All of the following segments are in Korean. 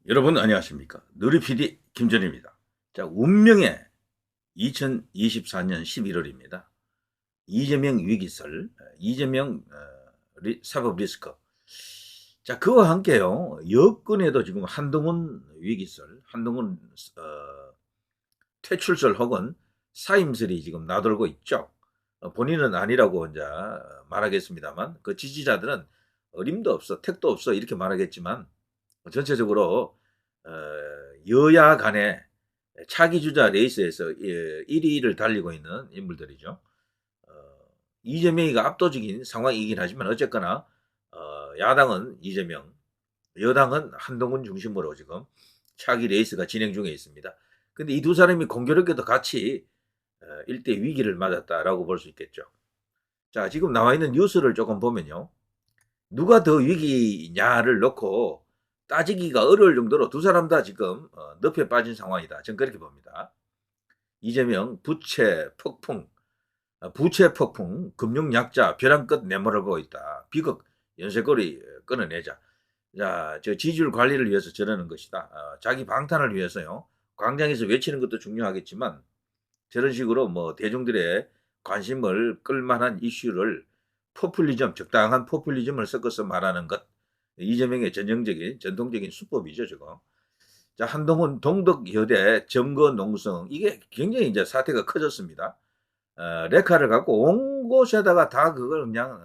여러분 안녕하십니까? 누리 PD 김전입니다. 자, 운명의 2024년 11월입니다. 이재명 위기설, 이재명 사법 리스크. 자, 그와 함께요. 여권에도 지금 한동훈 위기설, 한동훈 퇴출설 혹은 사임설이 지금 나돌고 있죠. 본인은 아니라고 이제 말하겠습니다만 그 지지자들은 어림도 없어, 택도 없어 이렇게 말하겠지만 전체적으로 어, 여야 간의 차기 주자 레이스에서 1위를 달리고 있는 인물들이죠. 어, 이재명이가 압도적인 상황이긴 하지만 어쨌거나 야당은 이재명, 여당은 한동훈 중심으로 지금 차기 레이스가 진행 중에 있습니다. 근데 이 두 사람이 공교롭게도 같이 일대 위기를 맞았다라고 볼 수 있겠죠. 자, 지금 나와 있는 뉴스를 조금 보면요. 누가 더 위기냐를 놓고 따지기가 어려울 정도로 두 사람 다 지금 늪에 빠진 상황이다. 저는 그렇게 봅니다. 이재명 부채 폭풍, 부채 폭풍, 금융 약자 벼랑 끝 내몰고 있다. 비극 연쇄거리 끊어내자. 자, 저 지지율 관리를 위해서 저러는 것이다. 자기 방탄을 위해서요. 광장에서 외치는 것도 중요하겠지만 저런 식으로 뭐 대중들의 관심을 끌만한 이슈를 포퓰리즘, 적당한 포퓰리즘을 섞어서 말하는 것. 이재명의 전형적인, 전통적인 수법이죠, 저거. 자, 한동훈 동덕여대 점거농성. 이게 굉장히 이제 사태가 커졌습니다. 레카를 갖고 온 곳에다가 다 그걸 그냥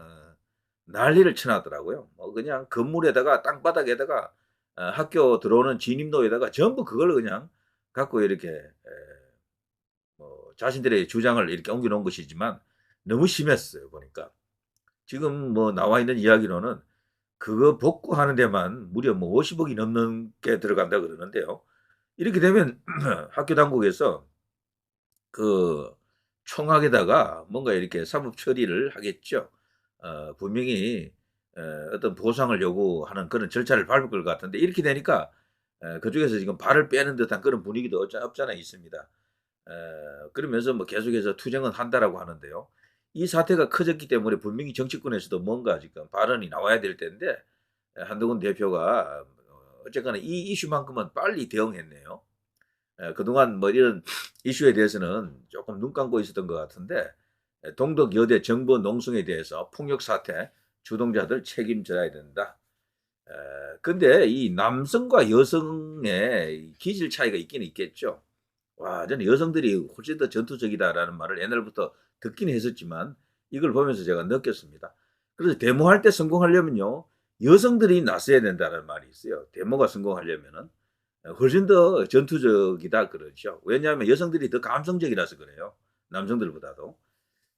난리를 쳐놨더라고요. 뭐 그냥 건물에다가 땅바닥에다가 학교 들어오는 진입로에다가 전부 그걸 그냥 갖고 이렇게 뭐 자신들의 주장을 이렇게 옮겨놓은 것이지만 너무 심했어요 보니까. 지금 뭐 나와 있는 이야기로는 그거 복구하는 데만 무려 뭐 50억이 넘는 게 들어간다 그러는데요. 이렇게 되면 학교 당국에서 그 총학에다가 뭔가 이렇게 사법 처리를 하겠죠. 분명히 어떤 보상을 요구하는 그런 절차를 밟을 것 같은데 이렇게 되니까 그쪽에서 지금 발을 빼는 듯한 그런 분위기도 없잖아 있습니다. 그러면서 뭐 계속해서 투쟁은 한다라고 하는데요. 이 사태가 커졌기 때문에 분명히 정치권에서도 뭔가 지금 발언이 나와야 될 텐데 한동훈 대표가 어쨌거나 이 이슈만큼은 빨리 대응했네요. 그동안 뭐 이런 이슈에 대해서는 조금 눈 감고 있었던 것 같은데 동덕 여대 정보 농성에 대해서 폭력 사태 주동자들 책임져야 된다. 근데 이 남성과 여성의 기질 차이가 있긴 있겠죠. 와, 저는 여성들이 훨씬 더 전투적이다라는 말을 옛날부터 듣긴 했었지만 이걸 보면서 제가 느꼈습니다. 그래서 데모할 때 성공하려면요, 여성들이 나서야 된다는 말이 있어요. 데모가 성공하려면은 훨씬 더 전투적이다 그러죠. 왜냐하면 여성들이 더 감성적이라서 그래요. 남성들보다도.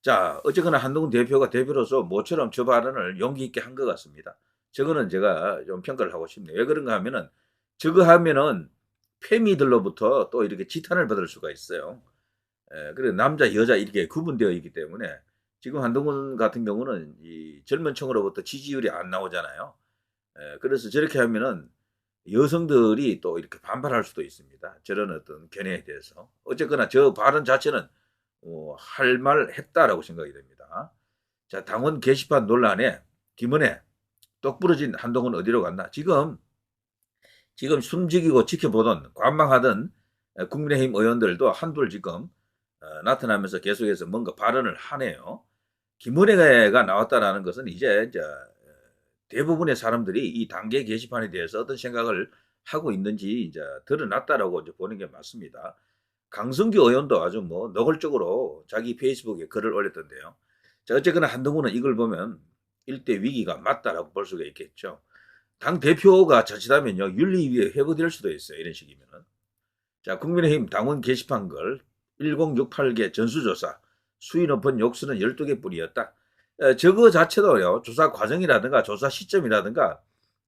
자, 어쨌거나 한동훈 대표가 대표로서 모처럼 저 발언을 용기 있게 한 것 같습니다. 저거는 제가 좀 평가를 하고 싶네요. 왜 그런가 하면은 저거 하면은 페미들로부터 또 이렇게 지탄을 받을 수가 있어요. 그리고 남자, 여자 이렇게 구분되어 있기 때문에 지금 한동훈 같은 경우는 이 젊은 층으로부터 지지율이 안 나오잖아요. 그래서 저렇게 하면은 여성들이 또 이렇게 반발할 수도 있습니다. 저런 어떤 견해에 대해서. 어쨌거나 저 발언 자체는 할 말 했다라고 생각이 됩니다. 자, 당원 게시판 논란에 김은혜 똑 부러진 한동훈 어디로 갔나? 지금 숨지기고 지켜보던 관망하던 국민의힘 의원들도 한둘 지금 나타나면서 계속해서 뭔가 발언을 하네요. 김은혜가 나왔다라는 것은 이제 대부분의 사람들이 이 단계 게시판에 대해서 어떤 생각을 하고 있는지 이제 드러났다라고 이제 보는 게 맞습니다. 강성규 의원도 아주 뭐 노골적으로 자기 페이스북에 글을 올렸던데요. 자, 어쨌거나 한동훈은 이걸 보면 일대 위기가 맞다라고 볼 수가 있겠죠. 당 대표가 자칫하면요 윤리위에 회부될 수도 있어요. 이런 식이면은. 자, 국민의힘 당원 게시판 글 1068개 전수조사 수위 높은 욕수는 12개뿐이었다. 저거 자체도요 조사 과정이라든가 조사 시점이라든가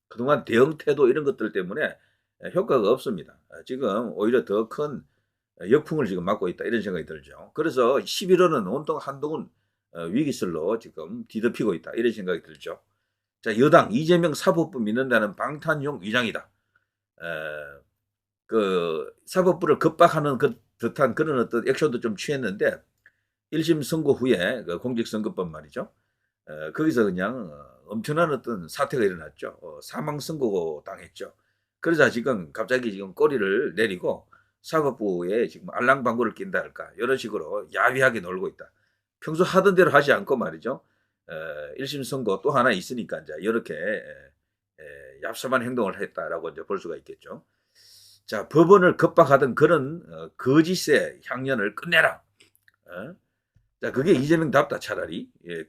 그동안 대응 태도 이런 것들 때문에 효과가 없습니다. 지금 오히려 더 큰 역풍을 지금 맞고 있다 이런 생각이 들죠. 그래서 11월은 온통 한동훈 위기설로 지금 뒤덮이고 있다 이런 생각이 들죠. 자, 여당 이재명 사법부 믿는다는 방탄용 위장이다. 그 사법부를 겁박하는 그 듯한 그런 어떤 액션도 좀 취했는데 1심 선고 후에 그 공직선거법 말이죠. 거기서 그냥 엄청난 어떤 사태가 일어났죠. 사망 선고 당했죠. 그러자 지금 갑자기 지금 꼬리를 내리고 사법부에 지금 알랑방구를 낀다 할까 이런 식으로 야비하게 놀고 있다. 평소 하던 대로 하지 않고 말이죠. 1심 선고 또 하나 있으니까 이제 이렇게 얍삽한 행동을 했다라고 이제 볼 수가 있겠죠. 자, 법원을 겁박하던 그런 거짓의 향연을 끝내라. 어? 자, 그게 이재명답다 차라리. 예,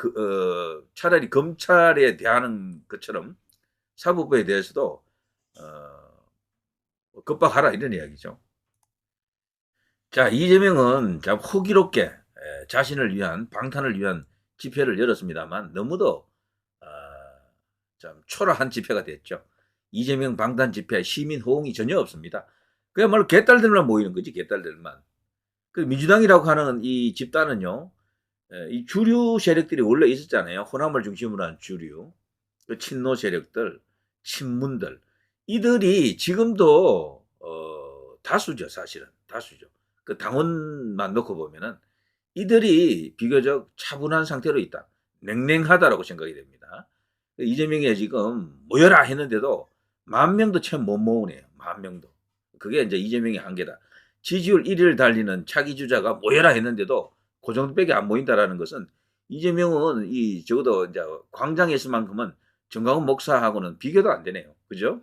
차라리 검찰에 대하는 것처럼 사법부에 대해서도 겁박하라 이런 이야기죠. 자, 이재명은 참 호기롭게 자신을 위한 방탄을 위한 집회를 열었습니다만 너무도 참 초라한 집회가 됐죠. 이재명 방탄 집회 시민 호응이 전혀 없습니다. 그야말로 개딸들만 모이는 거지, 개딸들만. 그 민주당이라고 하는 이 집단은요, 이 주류 세력들이 원래 있었잖아요. 호남을 중심으로 한 주류, 그 친노 세력들, 친문들, 이들이 지금도 다수죠, 사실은 다수죠. 그 당원만 놓고 보면은 이들이 비교적 차분한 상태로 있다, 냉랭하다라고 생각이 됩니다. 이재명이 지금 모여라 했는데도 10,000명도 채 못 모으네요. 10,000명도. 그게 이제 이재명의 한계다. 지지율 1위를 달리는 차기 주자가 모여라 했는데도 그 정도밖에 안 모인다라는 것은 이재명은 이 적어도 이제 광장에서만큼은 정광훈 목사하고는 비교도 안 되네요. 그죠?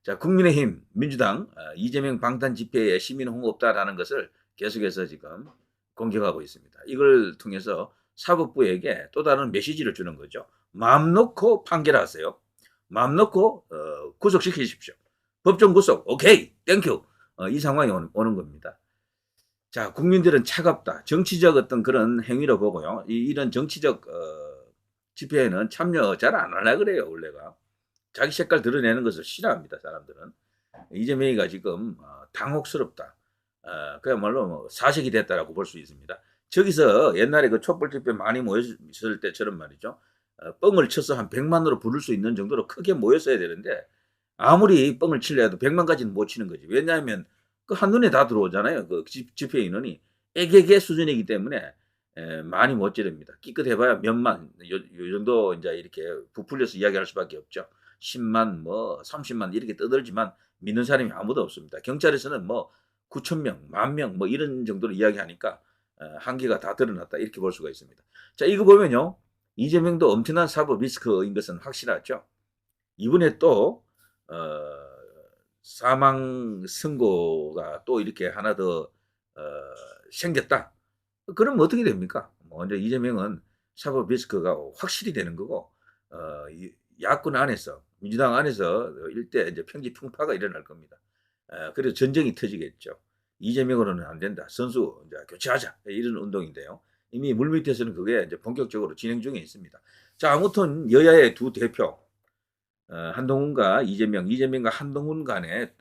자, 국민의힘, 민주당, 이재명 방탄 집회에 시민 홍보 없다라는 것을 계속해서 지금 공격하고 있습니다. 이걸 통해서 사법부에게 또 다른 메시지를 주는 거죠. 마음 놓고 판결하세요. 마음 놓고 구속시키십시오. 법정 구속, 오케이, 땡큐. 이 상황이 오는 겁니다. 자, 국민들은 차갑다. 정치적 어떤 그런 행위로 보고요. 이런 정치적 집회에는 참여 잘 안 하려고 그래요, 원래가. 자기 색깔 드러내는 것을 싫어합니다, 사람들은. 이재명이가 지금 당혹스럽다. 그야말로 뭐 사색이 됐다라고 볼 수 있습니다. 저기서 옛날에 그 촛불 집회 많이 모였을 때처럼 말이죠. 뻥을 쳐서 한 100만으로 부를 수 있는 정도로 크게 모였어야 되는데 아무리 뻥을 치려 해도 100만까지는 못 치는 거지. 왜냐하면 그 한눈에 다 들어오잖아요. 그 집회 인원이 애개개 수준이기 때문에 많이 못 지릅니다. 끼끗해봐야 몇만, 요 정도 이제 이렇게 부풀려서 이야기할 수밖에 없죠. 10만, 뭐 30만 이렇게 떠들지만 믿는 사람이 아무도 없습니다. 경찰에서는 뭐 9,000명, 10,000명 뭐 이런 정도로 이야기하니까 한계가 다 드러났다 이렇게 볼 수가 있습니다. 자, 이거 보면요. 이재명도 엄청난 사법 리스크인 것은 확실하죠. 이번에 또 사망 선고가 또 이렇게 하나 더 생겼다. 그럼 어떻게 됩니까? 먼저 이재명은 사법 리스크가 확실히 되는 거고 야권 안에서 민주당 안에서 일대 이제 평지풍파가 일어날 겁니다. 그래서 전쟁이 터지겠죠. 이재명으로는 안 된다. 선수 이제 교체하자 이런 운동인데요. 이미 물밑에서는 그게 이제 본격적으로 진행 중에 있습니다. 자, 아무튼 여야의 두 대표 한동훈과 이재명과 한동훈 간의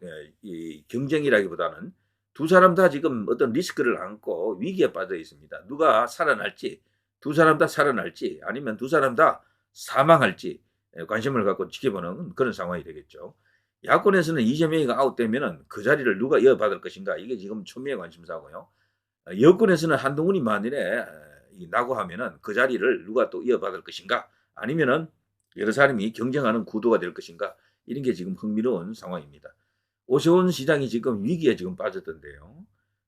이 경쟁이라기보다는 두 사람 다 지금 어떤 리스크를 안고 위기에 빠져 있습니다. 누가 살아날지, 두 사람 다 살아날지, 아니면 두 사람 다 사망할지 관심을 갖고 지켜보는 그런 상황이 되겠죠. 야권에서는 이재명이가 아웃되면은 그 자리를 누가 이어받을 것인가, 이게 지금 초미의 관심사고요. 여권에서는 한동훈이 만일에 낙오하면은 그 자리를 누가 또 이어받을 것인가, 아니면은 여러 사람이 경쟁하는 구도가 될 것인가, 이런 게 지금 흥미로운 상황입니다. 오세훈 시장이 지금 위기에 지금 빠졌던데요.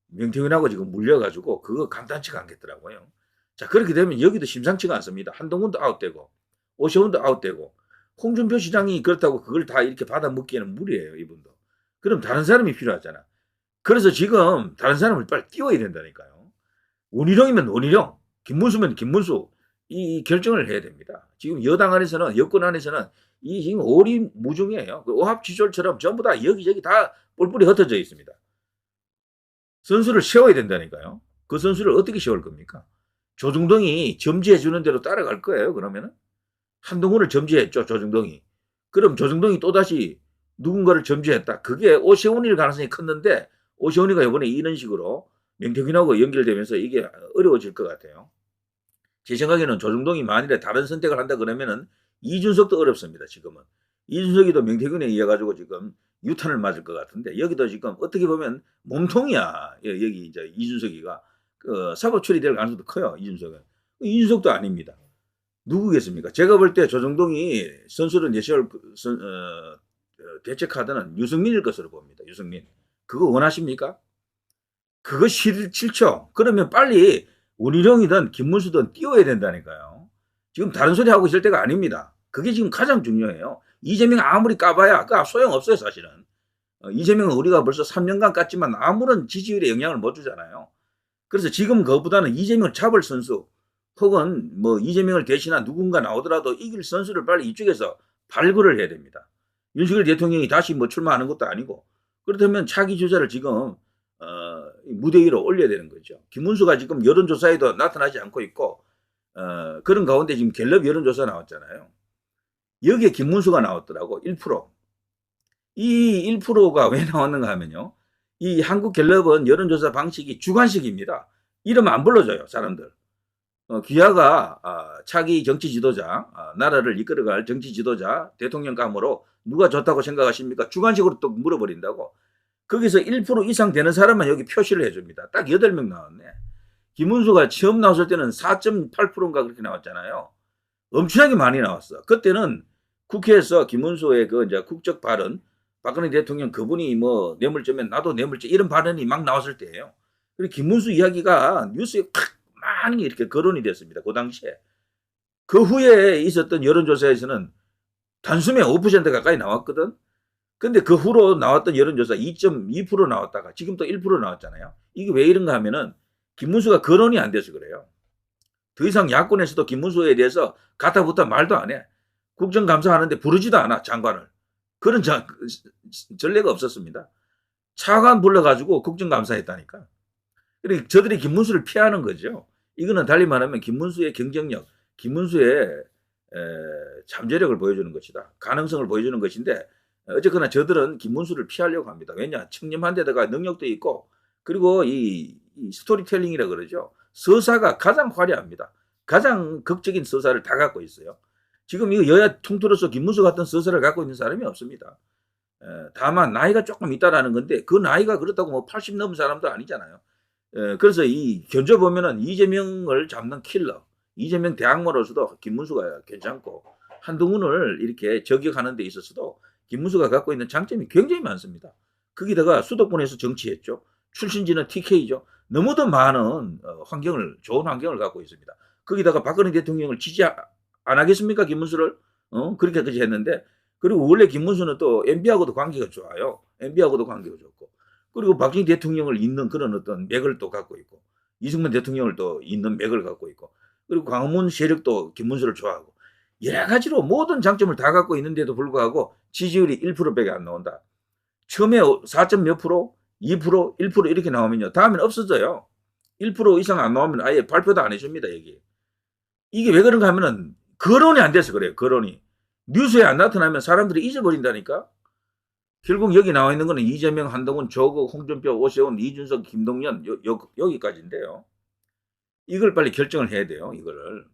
명태균하고 지금 물려가지고 그거 간단치가 않겠더라고요. 자, 그렇게 되면 여기도 심상치가 않습니다. 한동훈도 아웃되고 오세훈도 아웃되고 홍준표 시장이 그렇다고 그걸 다 이렇게 받아 먹기에는 무리예요, 이분도. 그럼 다른 사람이 필요하잖아. 그래서 지금 다른 사람을 빨리 띄워야 된다니까요. 원희룡이면 원희룡, 김문수면 김문수, 이 결정을 해야 됩니다. 지금 여당 안에서는, 여권 안에서는 이 지금 오리무중이에요. 그 오합지졸처럼 전부 다 여기저기 다 뿔뿔이 흩어져 있습니다. 선수를 세워야 된다니까요. 그 선수를 어떻게 세울 겁니까? 조중동이 점지해 주는 대로 따라갈 거예요, 그러면은? 한동훈을 점지했죠, 조중동이. 그럼 조중동이 또다시 누군가를 점지했다. 그게 오세훈일 가능성이 컸는데 오세훈이가 이번에 이런 식으로 명태균하고 연결되면서 이게 어려워질 것 같아요. 제 생각에는 조중동이 만일에 다른 선택을 한다 그러면은 이준석도 어렵습니다, 지금은. 이준석이도 명태균에 의해 가지고 지금 유탄을 맞을 것 같은데 여기도 지금 어떻게 보면 몸통이야. 여기 이제 이준석이가 사법 처리될 가능성도 커요, 이준석은. 이준석도 아닙니다. 누구겠습니까? 제가 볼 때 조정동이 선수를 내세울 대체 카드는 유승민일 것으로 봅니다. 유승민. 그거 원하십니까? 그거 싫죠. 그러면 빨리 원희룡이든 김문수든 띄워야 된다니까요. 지금 다른 소리 하고 있을 때가 아닙니다. 그게 지금 가장 중요해요. 이재명 아무리 까봐야 그 소용없어요, 사실은. 이재명은 우리가 벌써 3년간 깠지만 아무런 지지율에 영향을 못 주잖아요. 그래서 지금 그것보다는 이재명을 잡을 선수 혹은 뭐 이재명을 대신한 누군가 나오더라도 이길 선수를 빨리 이쪽에서 발굴을 해야 됩니다. 윤석열 대통령이 다시 뭐 출마하는 것도 아니고 그렇다면 차기 주자를 지금 무대 위로 올려야 되는 거죠. 김문수가 지금 여론조사에도 나타나지 않고 있고 그런 가운데 지금 갤럽 여론조사 나왔잖아요. 여기에 김문수가 나왔더라고. 1%. 이 1%가 왜 나왔는가 하면요. 이 한국갤럽은 여론조사 방식이 주관식입니다. 이름 안 불러줘요, 사람들. 귀하가 차기 정치 지도자, 나라를 이끌어갈 정치 지도자, 대통령감으로 누가 좋다고 생각하십니까? 주관식으로 또 물어버린다고. 거기서 1% 이상 되는 사람만 여기 표시를 해줍니다. 딱 8명 나왔네. 김문수가 처음 나왔을 때는 4.8%인가 그렇게 나왔잖아요. 엄청나게 많이 나왔어. 그때는 국회에서 김문수의 그 이제 국적 발언, 박근혜 대통령 그분이 뭐 뇌물죄면 나도 뇌물죄 이런 발언이 막 나왔을 때예요. 그리고 김문수 이야기가 뉴스에 팍 많이 이렇게 거론이 됐습니다. 그 당시에. 그 후에 있었던 여론조사에서는 단숨에 5% 가까이 나왔거든. 근데 그 후로 나왔던 여론조사 2.2% 나왔다가 지금 또 1% 나왔잖아요. 이게 왜 이런가 하면은 김문수가 거론이 안 돼서 그래요. 더 이상 야권에서도 김문수에 대해서 가타부타 말도 안 해. 국정감사하는데 부르지도 않아, 장관을. 그런 전례가 없었습니다. 차관 불러가지고 국정감사했다니까. 그리고 저들이 김문수를 피하는 거죠. 이거는 달리 말하면 김문수의 경쟁력, 김문수의 잠재력을 보여주는 것이다. 가능성을 보여주는 것인데 어쨌거나 저들은 김문수를 피하려고 합니다. 왜냐? 청렴한 데다가 능력도 있고 그리고 이 스토리텔링이라 그러죠. 서사가 가장 화려합니다. 가장 극적인 서사를 다 갖고 있어요. 지금 이거 여야 통틀어서 김문수 같은 서사를 갖고 있는 사람이 없습니다. 다만 나이가 조금 있다라는 건데 그 나이가 그렇다고 뭐 80 넘은 사람도 아니잖아요. 그래서 이 견져보면은 이재명을 잡는 킬러, 이재명 대항마로서도 김문수가 괜찮고 한동훈을 이렇게 저격하는 데 있어서도 김문수가 갖고 있는 장점이 굉장히 많습니다. 거기다가 수도권에서 정치했죠. 출신지는 TK죠. 너무도 많은 좋은 환경을 갖고 있습니다. 거기다가 박근혜 대통령을 지지 안 하겠습니까? 김문수를? 그렇게까지 했는데 그리고 원래 김문수는 또 MB하고도 관계가 좋아요. MB하고도 관계가 좋고 그리고 박정희 대통령을 잇는 그런 어떤 맥을 또 갖고 있고 이승만 대통령을 또 잇는 맥을 갖고 있고 그리고 광화문 세력도 김문수를 좋아하고 여러 가지로 모든 장점을 다 갖고 있는데도 불구하고 지지율이 1%밖에 안 나온다. 처음에 4점 몇 프로, 2%, 1% 이렇게 나오면요. 다음엔 없어져요. 1% 이상 안 나오면 아예 발표도 안 해줍니다. 여기. 이게 왜 그런가 하면은 거론이 안 돼서 그래요. 거론이. 뉴스에 안 나타나면 사람들이 잊어버린다니까. 결국 여기 나와 있는 거는 이재명, 한동훈, 조국, 홍준표, 오세훈, 이준석, 김동연 여기까지인데요. 이걸 빨리 결정을 해야 돼요. 이거를.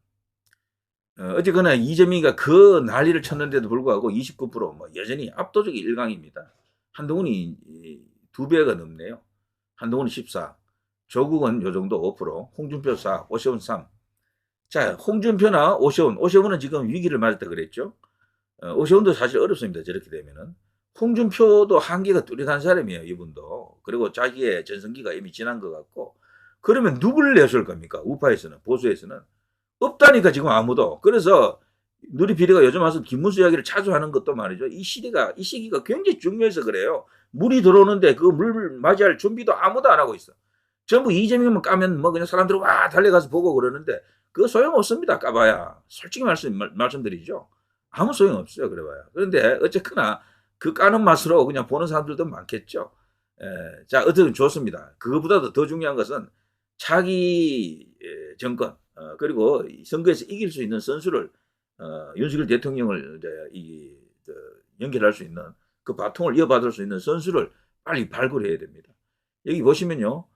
어쨌거나 이재명이가 그 난리를 쳤는데도 불구하고 29% 여전히 압도적인 일강입니다. 한동훈이 2배가 넘네요. 한동훈이 14, 조국은 요 정도 5%, 홍준표 4, 오세훈 3. 자, 홍준표나 오세훈은 지금 위기를 맞았다 그랬죠. 오세훈도 사실 어렵습니다. 저렇게 되면은. 홍준표도 한계가 뚜렷한 사람이에요. 이분도. 그리고 자기의 전성기가 이미 지난 것 같고. 그러면 누굴 내세울 겁니까? 우파에서는, 보수에서는. 없다니까 지금 아무도. 그래서 누리피디가 요즘 와서 김문수 이야기를 자주 하는 것도 말이죠. 이 시기가 굉장히 중요해서 그래요. 물이 들어오는데 그 물 맞이할 준비도 아무도 안 하고 있어. 전부 이재명만 까면 뭐 그냥 사람들이 와 달려가서 보고 그러는데 그거 소용없습니다. 까봐야. 솔직히 말씀드리죠. 아무 소용없어요. 그래봐야. 그런데 어쨌거나 그 까는 맛으로 그냥 보는 사람들도 많겠죠. 자, 어쨌든 좋습니다. 그거보다도 더 중요한 것은 차기 정권 그리고 선거에서 이길 수 있는 선수를 윤석열 대통령을 연결할 수 있는 그 바통을 이어받을 수 있는 선수를 빨리 발굴해야 됩니다. 여기 보시면요,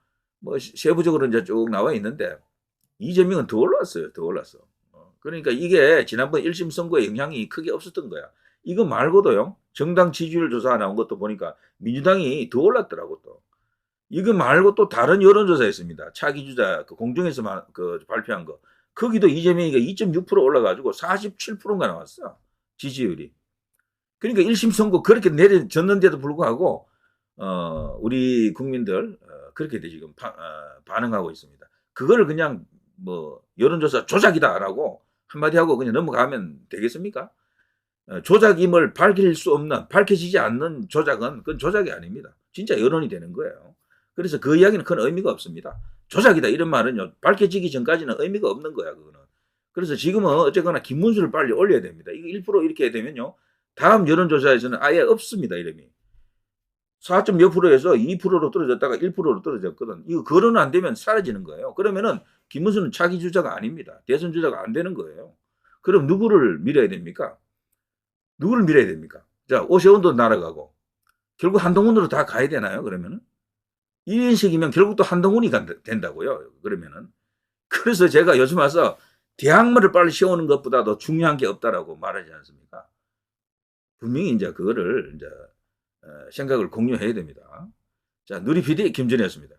뭐 세부적으로 이제 쭉 나와 있는데 이재명은 더 올랐어요. 더 올랐어. 그러니까 이게 지난번 1심 선거에 영향이 크게 없었던 거야. 이거 말고도요, 정당 지지율 조사 나온 것도 보니까 민주당이 더 올랐더라고 또. 이거 말고 또 다른 여론조사 있습니다. 차기 주자 그 공정에서 발표한 거. 거기도 이재명이가 2.6% 올라가지고 47%인가 나왔어. 지지율이. 그러니까 1심 선고 그렇게 내려졌는데도 불구하고 우리 국민들 그렇게 지금 반응하고 있습니다. 그거를 그냥 뭐 여론조사 조작이다라고 한마디 하고 그냥 넘어가면 되겠습니까? 조작임을 밝혀지지 않는 조작은 그건 조작이 아닙니다. 진짜 여론이 되는 거예요. 그래서 그 이야기는 큰 의미가 없습니다. 조작이다 이런 말은요, 밝혀지기 전까지는 의미가 없는 거야, 그거는. 그래서 지금은 어쨌거나 김문수를 빨리 올려야 됩니다. 이거 1% 이렇게 되면요, 다음 여론조사에서는 아예 없습니다, 이름이. 4몇 프로에서 2%로 떨어졌다가 1%로 떨어졌거든. 이거 거론 안 되면 사라지는 거예요. 그러면은 김문수는 차기 주자가 아닙니다. 대선 주자가 안 되는 거예요. 그럼 누구를 밀어야 됩니까? 누구를 밀어야 됩니까? 자, 오세훈도 날아가고 결국 한동훈으로 다 가야 되나요? 그러면은 이런 식이면 결국 또 한동훈이 된다고요. 그러면은 그래서 제가 요즘 와서 대학문을 빨리 세우는 것보다도 중요한 게 없다라고 말하지 않습니까? 분명히 이제 그거를 이제 생각을 공유해야 됩니다. 자, 누리 PD 김준이었습니다.